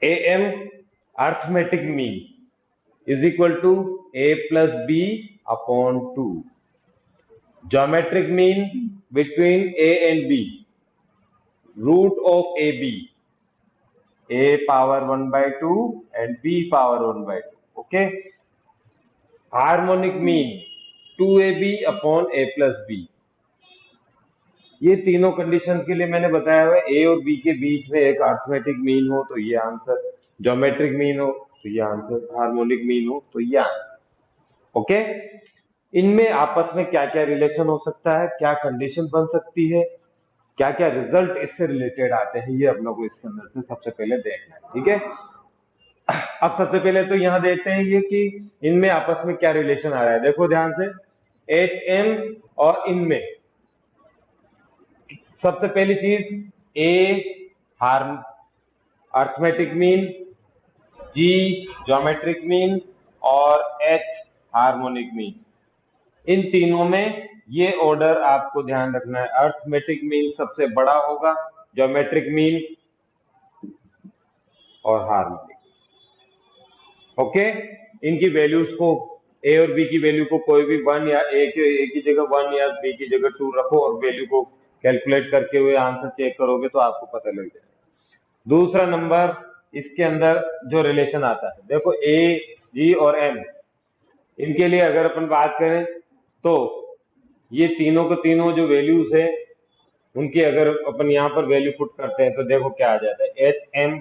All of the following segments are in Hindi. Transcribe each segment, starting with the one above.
A M arithmetic mean is equal to A plus B upon 2. Geometric mean between A and B, root of A B, a power 1/2 and b power 1/2. Okay. Harmonic mean 2ab upon a plus b. ये तीनों कंडीशन के लिए मैंने बताया हुआ है, ए और बी के बीच में एक अर्थमेटिक मीन हो तो ये आंसर, ज्योमेट्रिक मीन हो तो ये आंसर, हार्मोनिक मीन हो तो ये आंसर. ओके. इनमें आपस में क्या क्या रिलेशन हो सकता है, क्या कंडीशन बन सकती है, क्या क्या रिजल्ट इससे रिलेटेड आते हैं, ये अपनों को इसके अंदर से सबसे पहले देखना है. ठीक है. अब सबसे पहले तो यहां देखते हैं ये कि इनमें आपस में क्या रिलेशन आ रहा है. देखो ध्यान से, एच एम और इनमें सबसे पहली चीज ए हार्म अर्थमेटिक मीन, जी ज्योमेट्रिक मीन और एच हार्मोनिक मीन. इन तीनों में ये ऑर्डर आपको ध्यान रखना है. अर्थमेटिक मीन सबसे बड़ा होगा, ज्योमेट्रिक मीन और हार्मोनिक. ओके. इनकी वैल्यूज को, ए और बी की वैल्यू को कोई भी 1 या ए की जगह 1 या बी की जगह 2 रखो और वैल्यू को कैलकुलेट करके हुए आंसर चेक करोगे तो आपको पता लग जाएगा. दूसरा नंबर, इसके अंदर जो रिलेशन आता है, देखो ए जी और एम, इनके लिए अगर अपन बात करें तो ये तीनों के तीनों जो वैल्यूज है उनकी अगर अपन यहाँ पर वैल्यू पुट करते हैं तो देखो क्या आ जाता है. H M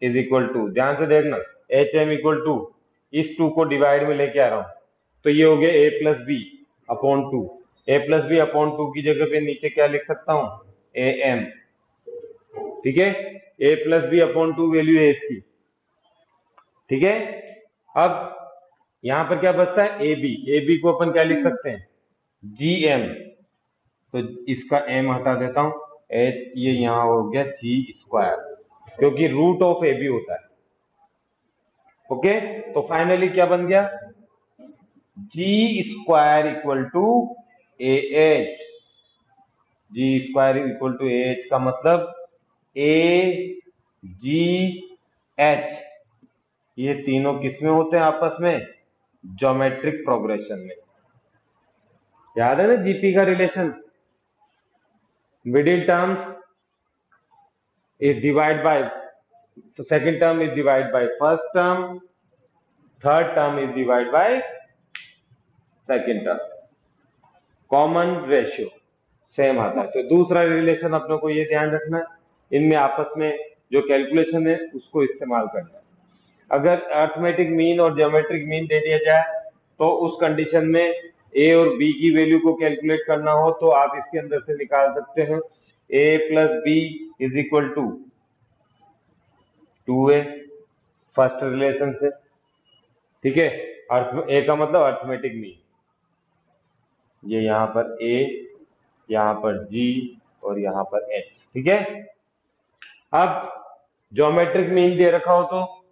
is equal to, ध्यान से देखना, एच एम इक्वल टू, इस 2 को डिवाइड में लेके आ रहा हूं तो ये हो गया ए प्लस बी अपॉन 2. ए प्लस बी अपॉन 2 की जगह पे नीचे क्या लिख सकता हूं, ए एम. ठीक है. A plus B upon 2 value है इसकी. ठीक है. अब यहां पर क्या बचता है, ए बी. ए बी को अपन क्या लिख सकते हैं, जी एम. तो इसका एम हटा देता हूं, एच ये यहां हो गया जी स्क्वायर, क्योंकि रूट ऑफ ए बी होता है. ओके. तो फाइनली क्या बन गया, G square equal to A H. G square equal to A H का मतलब ए जी एच, ये तीनों किसमें होते हैं आपस में, ज्योमेट्रिक प्रोग्रेशन में. याद है ना जीपी का relation, middle term is divide by, so second term is divided by first term, third term is divided by second term. Common ratio same आता है. तो दूसरा रिलेशन अपने को ये ध्यान रखना है, इनमें आपस में जो कैलकुलेशन है उसको इस्तेमाल करना है. अगर अर्थमेटिक मीन और ज्योमेट्रिक मीन दे दिया जाए तो उस कंडीशन में ए और बी की वैल्यू को कैलकुलेट करना हो तो आप इसके अंदर से निकाल सकते हैं, A plus B is equal to 2a, first relation से. ठीक है. अर्थ ए का मतलब अर्थमेटिक मीन, ये यहां पर ए, यहां पर जी और यहां पर एच. ठीक है. अब ज्योमेट्रिक मीन दे रखा हो तो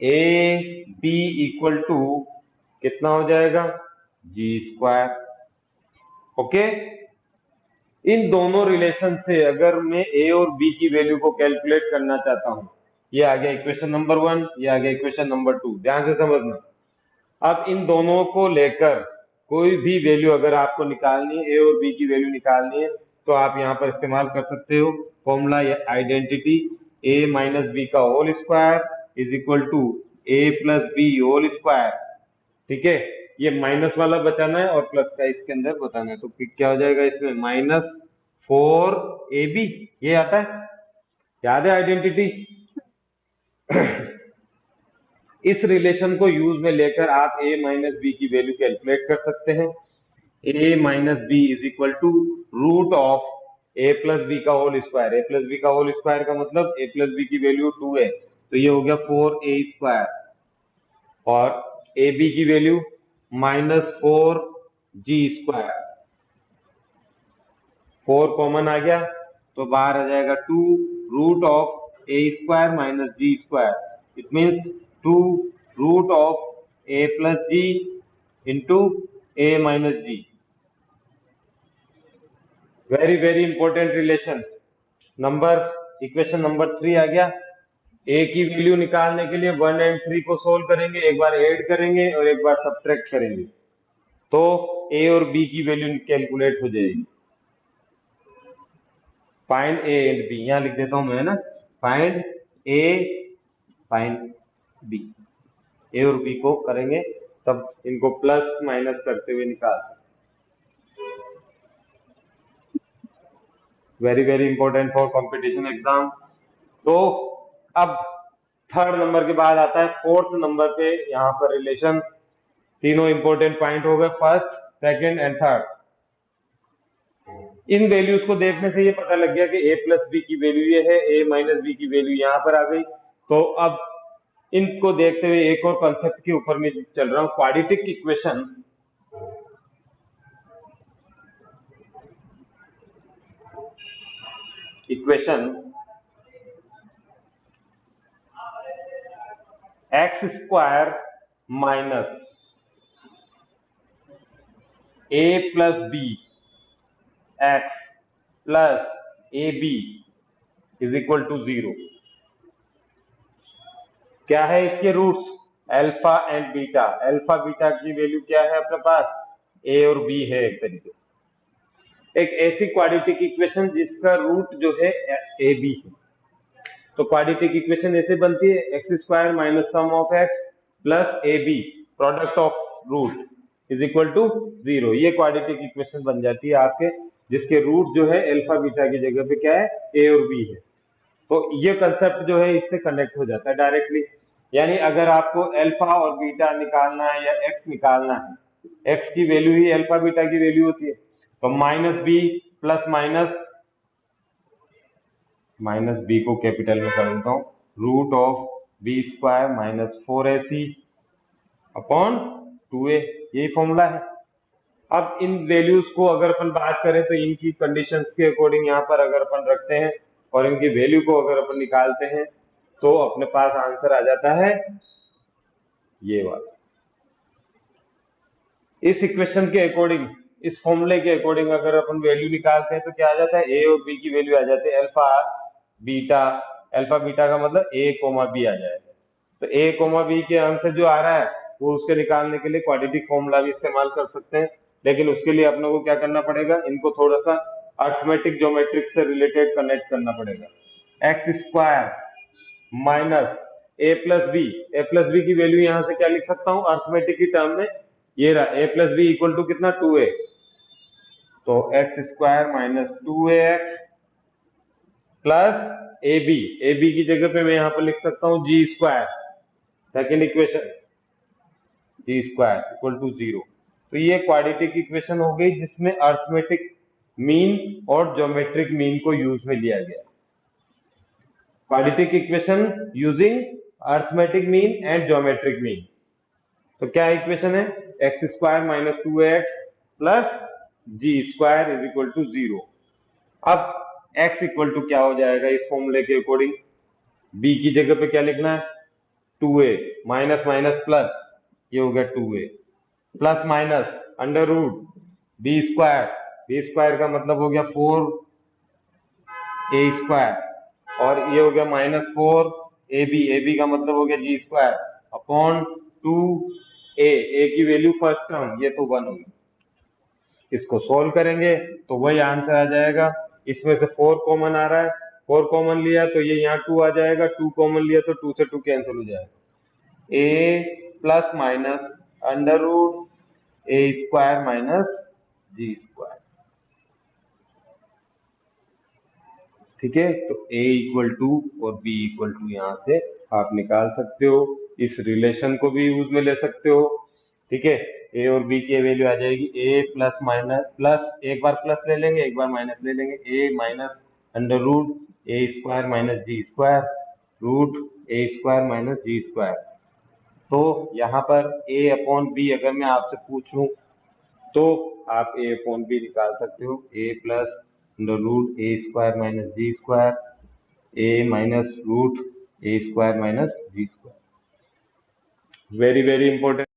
ए बी इक्वल टू कितना हो जाएगा, जी स्क्वायर. ओके. इन दोनों रिलेशन से अगर मैं ए और बी की वैल्यू को कैलकुलेट करना चाहता हूं, ये आ गया इक्वेशन नंबर 1, ये आ गया इक्वेशन नंबर 2. ध्यान से समझना. अब इन दोनों को लेकर कोई भी वैल्यू अगर आपको निकालनी है, ए और बी की वैल्यू निकालनी है, तो आप यहां पर इस्तेमाल कर सकते हो फॉर्मूला या आइडेंटिटी, ए माइनस बी का whole square is equal to A plus B whole square. ठीक है. ये माइनस वाला बचाना है और प्लस का इसके अंदर बताना है. तो क्या हो जाएगा इसमें, -4ab, ये आता है, याद है आइडेंटिटी. इस रिलेशन को यूज में लेकर आप a माइनस बी की वैल्यू कैलकुलेट कर सकते हैं. a minus B is equal to root of a plus B का whole square. A plus B का होल स्क्वायर का मतलब a प्लस बी की वैल्यू 2 है तो ये हो गया 4a स्क्वायर, और ए बी की वैल्यू -4g स्क्वायर. 4 कॉमन आ गया तो बाहर आ जाएगा 2 root of A square minus G square. It means 2 root of A plus G into A minus G. Very very important relation. Number, equation number 3 आ गया. ए की वैल्यू निकालने के लिए 1 एंड 3 को सोल्व करेंगे, एक बार ऐड करेंगे और एक बार सब्ट्रैक्ट करेंगे, तो ए और बी की वैल्यू कैलकुलेट हो जाएगी। फाइंड ए एंड बी, यहां लिख देता हूं मैं ना, फाइंड ए फाइंड बी, ए और बी को करेंगे तब इनको प्लस माइनस करते हुए निकाल। Very very important for competition exam. तो अब थर्ड नंबर के बाद आता है फोर्थ नंबर पे, यहाँ पर रिलेशन, तीनों इंपॉर्टेंट पॉइंट हो गए, first second and third. In values को देखने से ये पता लग गया कि a प्लस बी की वैल्यू ये है, a माइनस बी की वैल्यू यहाँ पर आ गई। तो अब इनको देखते हुए एक और कॉन्सेप्ट के ऊपर में चल रहा हूं, quadratic equation. X square minus A plus B X plus A B is equal to 0। क्या है इसके roots? Alpha and beta. Alpha beta की वैल्यू क्या है अपने पास? ए और बी है एक तरीके से। एक ऐसी क्वाड्रेटिक इक्वेशन जिसका रूट जो है ए बी है। तो क्वाड्रेटिक इक्वेशन ऐसे बनती है, X square minus sum of X plus A B product of root is equal to 0। ये क्वाड्रेटिक इक्वेशन बन जाती है आपके, जिसके रूट जो है अल्फा बीटा की जगह पे क्या है? ए और बी है। तो ये कंसेप्ट जो है इससे कनेक्ट हो जाता है डायरेक्टली। यानी अगर आपको अल्फा और बीटा निकालना है या एक्स निकालना है, एक्स की वैल्यू ही अल्फा बीटा की वैल्यू होती है, तो minus B plus minus B को कैपिटल में कर देता हूं, root of B square minus 4ac upon 2a, यही फॉर्मूला है। अब इन वैल्यूज को अगर अपन बात करें तो इनकी कंडीशंस के अकॉर्डिंग यहाँ पर अगर अपन रखते हैं और इनकी वैल्यू को अगर अपन निकालते हैं तो अपने पास आंसर आ जाता है ये वाला। इस इक्वेशन के अकॉर्डिंग, इस फॉर्मूले के अकॉर्डिंग अगर अपन वैल्यू निकालते हैं तो क्या आ जाता है? ए और बी की वैल्यू आ जाती है अल्फा बीटा। अल्फा बीटा का मतलब ए कोमा बी आ जाएगा। तो ए कोमा बी के आंसर जो आ रहा है वो उसके निकालने के लिए क्वाड्रेटिक फॉर्मूला भी इस्तेमाल कर सकते हैं, लेकिन उसके लिए अपने को क्या करना पड़ेगा? इनको थोड़ा सा अर्थमेटिक ज्योमेट्रिक से रिलेटेड कनेक्ट करना पड़ेगा। X square minus A plus B, A plus B की वैल्यू यहां से क्या लिख सकता हूं अर्थमेटिक की टर्म में? ये रहा A plus B equal to कितना? 2a। तो X square minus 2ax plus A B की जगह पे मैं यहां पर लिख सकता हूं G square, second equation, G square equal to 0। तो ये क्वाड्रेटिक इक्वेशन हो गई जिसमें अर्थमेटिक मीन और ज्योमेट्रिक मीन को यूज में लिया गया। Quadratic equation using arithmetic mean and geometric mean. तो क्या इक्वेशन है? X square minus 2ax plus G square is equal to 0। अब x इक्वल टू क्या हो जाएगा इस फॉर्मूले के अकॉर्डिंग? b की जगह पे क्या लिखना है? 2a माइनस माइनस प्लस, ये हो गया 2a plus minus under root B square का मतलब हो गया 4a स्क्वायर, और ये हो गया माइनस 4ab का मतलब हो गया जी स्क्वायर अपॉन 2a की वैल्यू फर्स्ट टर्म ये तो 1 होगी। इसको सोल्व करेंगे तो वही आंसर आ जाएगा। इसमें से 4 कॉमन आ रहा है, 4 कॉमन लिया तो ये यहाँ 2 आ जाएगा, 2 कॉमन लिया तो 2 से 2 कैंसिल हो जाएगा। a plus minus under root A square minus G square. ठीक है, तो a इक्वल टू और b इक्वल टू यहां से आप निकाल सकते हो। इस रिलेशन को भी यूज में ले सकते हो। ठीक है, a और b की वैल्यू आ जाएगी a प्लस माइनस प्लस, एक बार प्लस ले लेंगे एक बार माइनस ले लेंगे, a minus under root A square minus G square root A square minus G square. तो यहाँ पर a अपॉन b अगर मैं आपसे पूछूं तो आप a अपॉन b निकाल सकते हो, a plus under root A square minus G square, a minus root A square minus G square. Very very important.